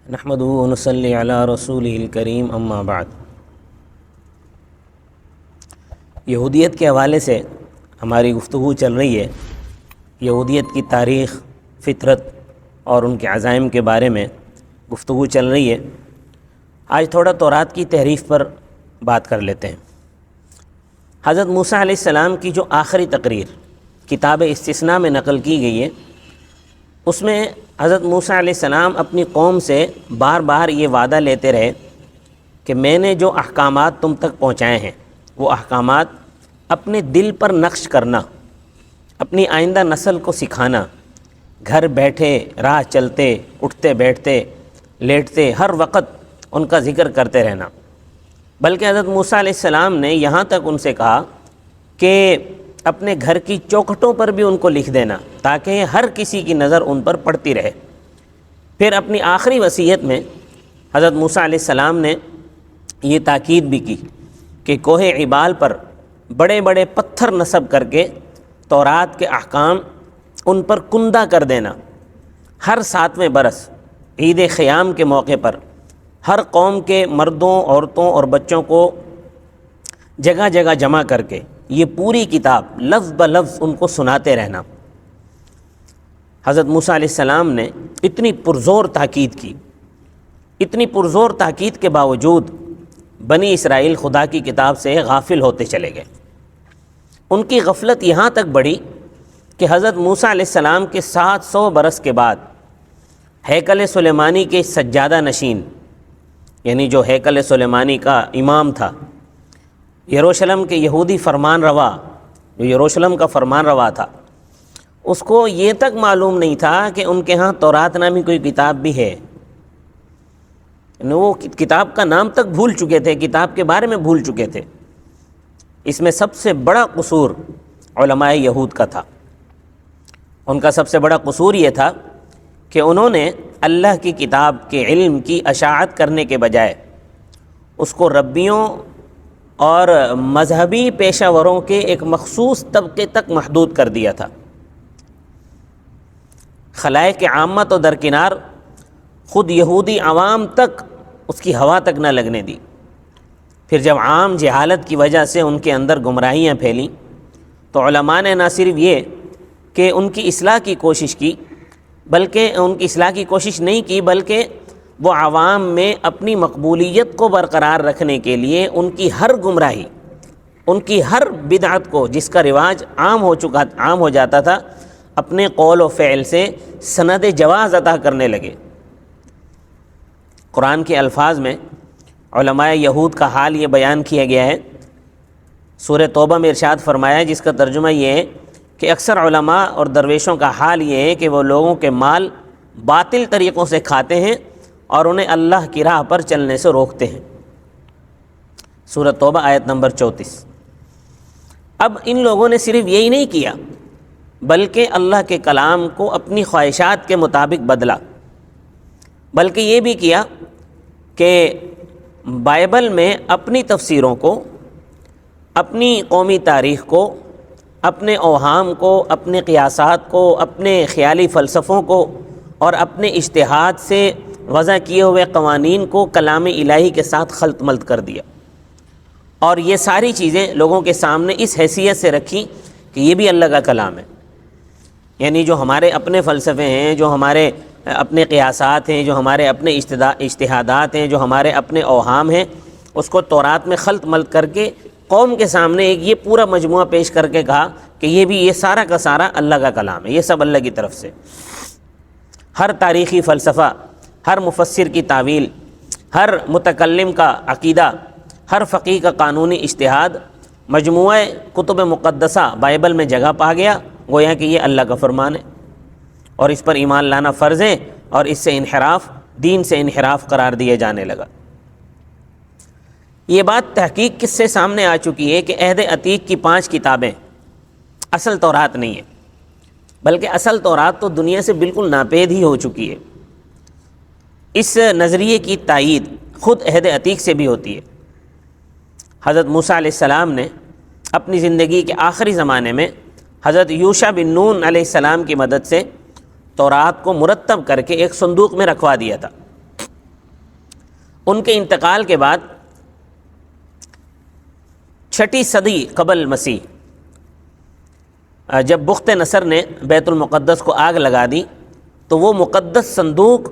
نحمدہ و نصلی علی رسولہ الکریم اما بعد۔ یہودیت کے حوالے سے ہماری گفتگو چل رہی ہے۔ یہودیت کی تاریخ، فطرت اور ان کے عزائم کے بارے میں گفتگو چل رہی ہے۔ آج تھوڑا تورات کی تحریف پر بات کر لیتے ہیں۔ حضرت موسیٰ علیہ السلام کی جو آخری تقریر کتاب استثناء میں نقل کی گئی ہے، اس میں حضرت موسیٰ علیہ السلام اپنی قوم سے بار بار یہ وعدہ لیتے رہے کہ میں نے جو احکامات تم تک پہنچائے ہیں وہ احکامات اپنے دل پر نقش کرنا، اپنی آئندہ نسل کو سکھانا، گھر بیٹھے، راہ چلتے، اٹھتے بیٹھتے، لیٹتے، ہر وقت ان کا ذکر کرتے رہنا۔ بلکہ حضرت موسیٰ علیہ السلام نے یہاں تک ان سے کہا کہ اپنے گھر کی چوکھٹوں پر بھی ان کو لکھ دینا تاکہ ہر کسی کی نظر ان پر پڑتی رہے۔ پھر اپنی آخری وصیت میں حضرت موسیٰ علیہ السلام نے یہ تاکید بھی کی کہ کوہ عبال پر بڑے بڑے پتھر نصب کر کے تورات کے احکام ان پر کندہ کر دینا۔ ہر 7ویں برس عید خیام کے موقع پر ہر قوم کے مردوں، عورتوں اور بچوں کو جگہ جگہ جمع کر کے یہ پوری کتاب لفظ بلفظ ان کو سناتے رہنا۔ حضرت موسیٰ علیہ السلام نے اتنی پرزور تاکید کی، اتنی پرزور تاکید کے باوجود بنی اسرائیل خدا کی کتاب سے غافل ہوتے چلے گئے۔ ان کی غفلت یہاں تک بڑھی کہ حضرت موسیٰ علیہ السلام کے 700 برس کے بعد ہیکل سلیمانی کے سجادہ نشین، یعنی جو ہیکل سلیمانی کا امام تھا، یروشلم کے یہودی فرمان روا، جو یروشلم کا فرمان روا تھا، اس کو یہ تک معلوم نہیں تھا کہ ان کے ہاں تورات نامی کوئی کتاب بھی ہے۔ وہ کتاب کا نام تک بھول چکے تھے، کتاب کے بارے میں بھول چکے تھے۔ اس میں سب سے بڑا قصور علماء یہود کا تھا۔ ان کا سب سے بڑا قصور یہ تھا کہ انہوں نے اللہ کی کتاب کے علم کی اشاعت کرنے کے بجائے اس کو ربیوں اور مذہبی پیشہ وروں کے ایک مخصوص طبقے تک محدود کر دیا تھا۔ خلائق عامہ تو درکنار، خود یہودی عوام تک اس کی ہوا تک نہ لگنے دی۔ پھر جب عام جہالت کی وجہ سے ان کے اندر گمراہیاں پھیلیں تو علماء نے نہ صرف یہ کہ ان کی اصلاح کی کوشش کی، بلکہ ان کی اصلاح کی کوشش نہیں کی، بلکہ وہ عوام میں اپنی مقبولیت کو برقرار رکھنے کے لیے ان کی ہر گمراہی، ان کی ہر بدعت کو، جس کا رواج عام ہو جاتا تھا، اپنے قول و فعل سے سند جواز عطا کرنے لگے۔ قرآن کے الفاظ میں علماء یہود کا حال یہ بیان کیا گیا ہے۔ سورہ توبہ میں ارشاد فرمایا ہے، جس کا ترجمہ یہ ہے کہ اکثر علماء اور درویشوں کا حال یہ ہے کہ وہ لوگوں کے مال باطل طریقوں سے کھاتے ہیں اور انہیں اللہ کی راہ پر چلنے سے روکتے ہیں۔ سورہ توبہ آیت نمبر 34۔ اب ان لوگوں نے صرف یہی نہیں کیا، بلکہ اللہ کے کلام کو اپنی خواہشات کے مطابق بدلا، بلکہ یہ بھی کیا کہ بائبل میں اپنی تفسیروں کو، اپنی قومی تاریخ کو، اپنے اوہام کو، اپنے قیاسات کو، اپنے خیالی فلسفوں کو اور اپنے اجتہاد سے وضع کیے ہوئے قوانین کو کلام الہی کے ساتھ خلط ملط کر دیا، اور یہ ساری چیزیں لوگوں کے سامنے اس حیثیت سے رکھی کہ یہ بھی اللہ کا کلام ہے۔ یعنی جو ہمارے اپنے فلسفے ہیں، جو ہمارے اپنے قیاسات ہیں، جو ہمارے اپنے اجتہادات ہیں، جو ہمارے اپنے اوہام ہیں، اس کو تورات میں خلط ملط کر کے قوم کے سامنے ایک یہ پورا مجموعہ پیش کر کے کہا کہ یہ سارا کا سارا اللہ کا کلام ہے، یہ سب اللہ کی طرف سے۔ ہر تاریخی فلسفہ، ہر مفسر کی تعویل، ہر متکلم کا عقیدہ، ہر فقیہ کا قانونی اجتہاد مجموعہ کتب مقدسہ بائبل میں جگہ پا گیا، گویا کہ یہ اللہ کا فرمان ہے اور اس پر ایمان لانا فرض ہے، اور اس سے انحراف دین سے انحراف قرار دیا جانے لگا۔ یہ بات تحقیق کس سے سامنے آ چکی ہے کہ عہد عتیق کی 5 کتابیں اصل تورات نہیں ہیں، بلکہ اصل تورات تو دنیا سے بالکل ناپید ہی ہو چکی ہے۔ اس نظریے کی تائید خود عہد عتیق سے بھی ہوتی ہے۔ حضرت موسیٰ علیہ السلام نے اپنی زندگی کے آخری زمانے میں حضرت یوشع بن نون علیہ السلام کی مدد سے تورات کو مرتب کر کے ایک صندوق میں رکھوا دیا تھا۔ ان کے انتقال کے بعد 6 صدی قبل مسیح جب بخت نصر نے بیت المقدس کو آگ لگا دی تو وہ مقدس صندوق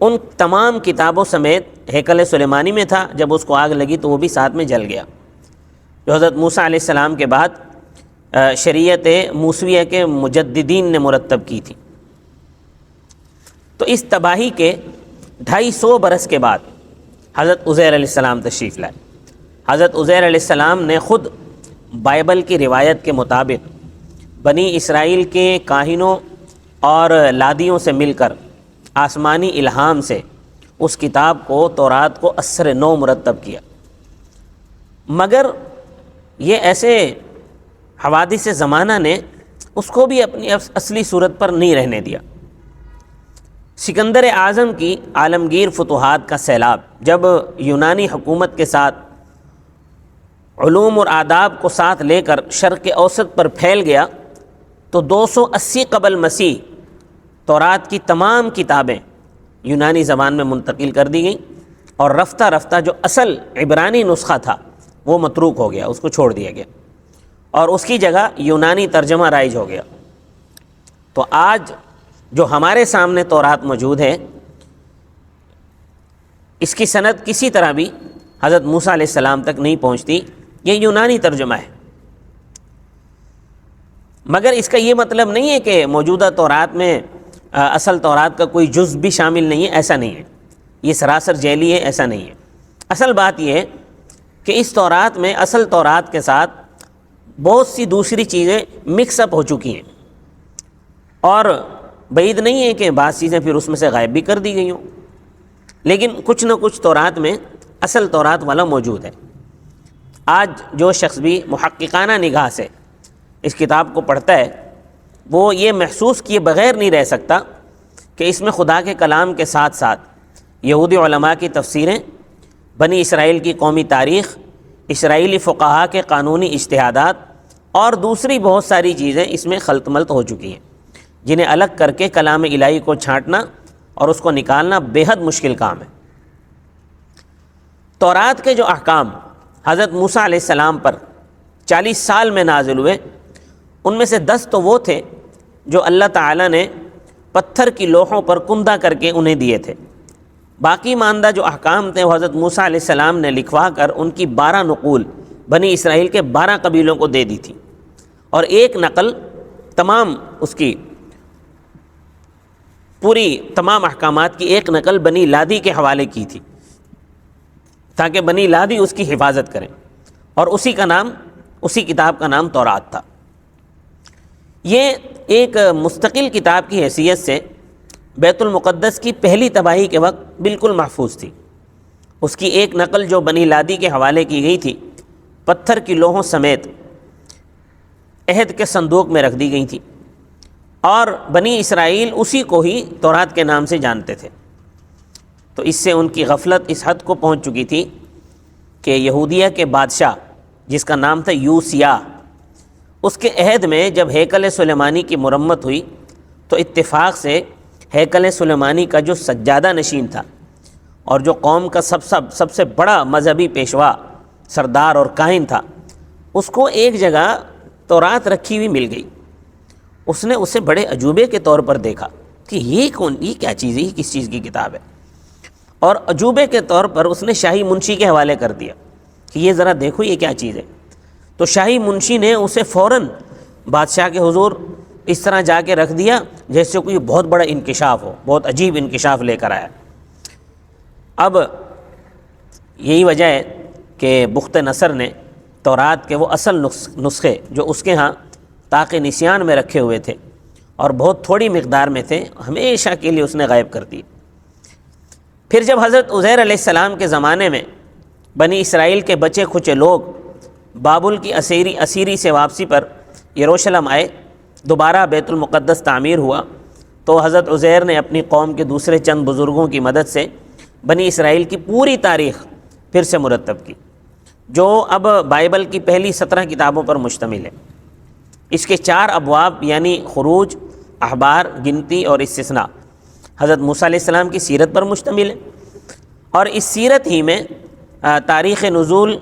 ان تمام کتابوں سمیت ہیکل سلیمانی میں تھا. جب اس کو آگ لگی تو وہ بھی ساتھ میں جل گیا، جو حضرت موسیٰ علیہ السلام کے بعد شریعت موسویہ کے مجددین نے مرتب کی تھی. تو اس تباہی کے 250 برس کے بعد حضرت عزیر علیہ السلام تشریف لائے. حضرت عزیر علیہ السلام نے خود بائبل کی روایت کے مطابق بنی اسرائیل کے کاہنوں اور لادیوں سے مل کر آسمانی الہام سے اس کتاب کو، تورات کو اثر نو مرتب کیا. مگر یہ ایسے حوادث زمانہ نے اس کو بھی اپنی اصلی صورت پر نہیں رہنے دیا. سکندر اعظم کی عالمگیر فتوحات کا سیلاب جب یونانی حکومت کے ساتھ علوم اور آداب کو ساتھ لے کر شرق اوسط پر پھیل گیا تو 280 قبل مسیح تورات کی تمام کتابیں یونانی زبان میں منتقل کر دی گئیں، اور رفتہ رفتہ جو اصل عبرانی نسخہ تھا وہ متروک ہو گیا، اس کو چھوڑ دیا گیا، اور اس کی جگہ یونانی ترجمہ رائج ہو گیا. تو آج جو ہمارے سامنے تورات موجود ہے، اس کی سند کسی طرح بھی حضرت موسیٰ علیہ السلام تک نہیں پہنچتی، یہ یونانی ترجمہ ہے. مگر اس کا یہ مطلب نہیں ہے کہ موجودہ تورات میں اصل تورات کا کوئی جز بھی شامل نہیں ہے، ایسا نہیں ہے. یہ سراسر جعلی ہے، ایسا نہیں ہے. اصل بات یہ ہے کہ اس تورات میں اصل تورات کے ساتھ بہت سی دوسری چیزیں مکس اپ ہو چکی ہیں، اور بعید نہیں ہے کہ بعض چیزیں پھر اس میں سے غائب بھی کر دی گئی ہوں، لیکن کچھ نہ کچھ تورات میں اصل تورات والا موجود ہے. آج جو شخص بھی محققانہ نگاہ سے اس کتاب کو پڑھتا ہے وہ یہ محسوس کیے بغیر نہیں رہ سکتا کہ اس میں خدا کے کلام کے ساتھ ساتھ یہودی علماء کی تفسیریں، بنی اسرائیل کی قومی تاریخ، اسرائیلی فقہاء کے قانونی اجتہادات اور دوسری بہت ساری چیزیں اس میں خلط ملط ہو چکی ہیں، جنہیں الگ کر کے کلام الہی کو چھانٹنا اور اس کو نکالنا بے حد مشکل کام ہے. تورات کے جو احکام حضرت موسیٰ علیہ السلام پر 40 سال میں نازل ہوئے، ان میں سے 10 تو وہ تھے جو اللہ تعالیٰ نے پتھر کی لوحوں پر کندہ کر کے انہیں دیے تھے. باقی ماندہ جو احکام تھے وہ حضرت موسیٰ علیہ السلام نے لکھوا کر ان کی 12 نقول بنی اسرائیل کے 12 قبیلوں کو دے دی تھی، اور ایک نقل تمام اس کی پوری تمام احکامات کی ایک نقل بنی لادی کے حوالے کی تھی، تاکہ بنی لادی اس کی حفاظت کریں، اور اسی کتاب کا نام تورات تھا. یہ ایک مستقل کتاب کی حیثیت سے بیت المقدس کی پہلی تباہی کے وقت بالکل محفوظ تھی. اس کی ایک نقل جو بنی لادی کے حوالے کی گئی تھی پتھر کی لوحوں سمیت عہد کے صندوق میں رکھ دی گئی تھی، اور بنی اسرائیل اسی کو ہی تورات کے نام سے جانتے تھے. تو اس سے ان کی غفلت اس حد کو پہنچ چکی تھی کہ یہودیہ کے بادشاہ جس کا نام تھا یوسیہ، اس کے عہد میں جب ہیکل سلیمانی کی مرمت ہوئی تو اتفاق سے ہیکل سلیمانی کا جو سجادہ نشین تھا اور جو قوم کا سب سے بڑا مذہبی پیشوا، سردار اور کاہن تھا، اس کو ایک جگہ تورات رکھی ہوئی مل گئی. اس نے اسے بڑے عجوبے کے طور پر دیکھا کہ یہ کیا چیز ہے، یہ کس چیز کی کتاب ہے، اور عجوبے کے طور پر اس نے شاہی منشی کے حوالے کر دیا کہ یہ ذرا دیکھو یہ کیا چیز ہے. تو شاہی منشی نے اسے فوراً بادشاہ کے حضور اس طرح جا کے رکھ دیا جیسے کوئی بہت بڑا انکشاف ہو، بہت عجیب انکشاف لے کر آیا. اب یہی وجہ ہے کہ بخت نصر نے تورات کے وہ اصل نسخے جو اس کے ہاں طاق نسیان میں رکھے ہوئے تھے اور بہت تھوڑی مقدار میں تھے، ہمیشہ کے لیے اس نے غائب کر دی. پھر جب حضرت عزیر علیہ السلام کے زمانے میں بنی اسرائیل کے بچے کھچے لوگ بابل کی اسیری سے واپسی پر یروشلم آئے، دوبارہ بیت المقدس تعمیر ہوا، تو حضرت عزیر نے اپنی قوم کے دوسرے چند بزرگوں کی مدد سے بنی اسرائیل کی پوری تاریخ پھر سے مرتب کی، جو اب بائبل کی پہلی 17 کتابوں پر مشتمل ہے. اس کے 4 ابواب یعنی خروج، احبار، گنتی اور استثناء حضرت موسیٰ علیہ السلام کی سیرت پر مشتمل ہے، اور اس سیرت ہی میں تاریخ نزول،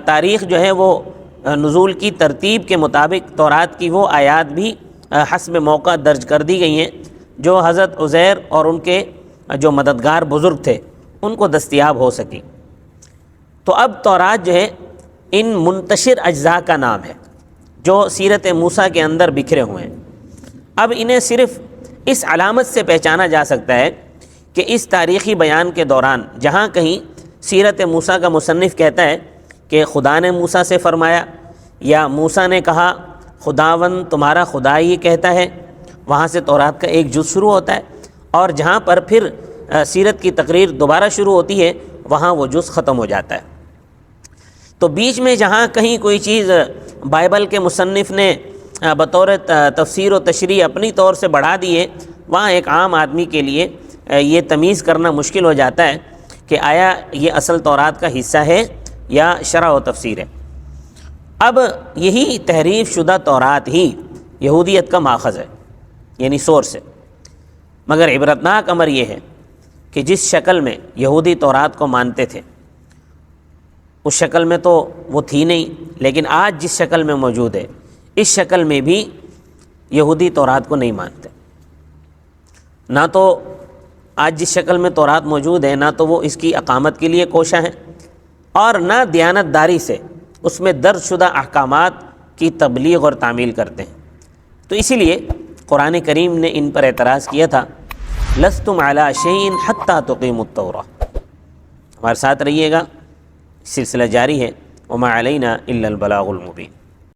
تاریخ جو ہے وہ نزول کی ترتیب کے مطابق تورات کی وہ آیات بھی حسب موقع درج کر دی گئی ہیں جو حضرت عزیر اور ان کے جو مددگار بزرگ تھے ان کو دستیاب ہو سکیں۔ تو اب تورات جو ہے ان منتشر اجزاء کا نام ہے جو سیرت موسیٰ کے اندر بکھرے ہوئے ہیں۔ اب انہیں صرف اس علامت سے پہچانا جا سکتا ہے کہ اس تاریخی بیان کے دوران جہاں کہیں سیرت موسیٰ کا مصنف کہتا ہے کہ خدا نے موسیٰ سے فرمایا یا موسیٰ نے کہا خداوند تمہارا خدا یہ کہتا ہے، وہاں سے تورات کا ایک جز شروع ہوتا ہے، اور جہاں پر پھر سیرت کی تقریر دوبارہ شروع ہوتی ہے وہاں وہ جز ختم ہو جاتا ہے۔ تو بیچ میں جہاں کہیں کوئی چیز بائبل کے مصنف نے بطور تفسیر و تشریح اپنی طور سے بڑھا دی ہے، وہاں ایک عام آدمی کے لیے یہ تمیز کرنا مشکل ہو جاتا ہے کہ آیا یہ اصل تورات کا حصہ ہے یا شرح و تفسیر ہے۔ اب یہی تحریف شدہ تورات ہی یہودیت کا ماخذ ہے، یعنی سورس ہے، مگر عبرتناک امر یہ ہے کہ جس شکل میں یہودی تورات کو مانتے تھے اس شکل میں تو وہ تھی نہیں، لیکن آج جس شکل میں موجود ہے اس شکل میں بھی یہودی تورات کو نہیں مانتے۔ نہ تو آج جس شکل میں تورات موجود ہے نہ تو وہ اس کی اقامت کے لیے کوشاں ہیں، اور نہ دیانت داری سے اس میں درج شدہ احکامات کی تبلیغ اور تعمیل کرتے ہیں۔ تو اسی لیے قرآن کریم نے ان پر اعتراض کیا تھا، لستم علی شیء حتی تقیموا التوراۃ۔ ہمارے ساتھ رہیے گا، سلسلہ جاری ہے، وما علینا الا البلاغ المبین۔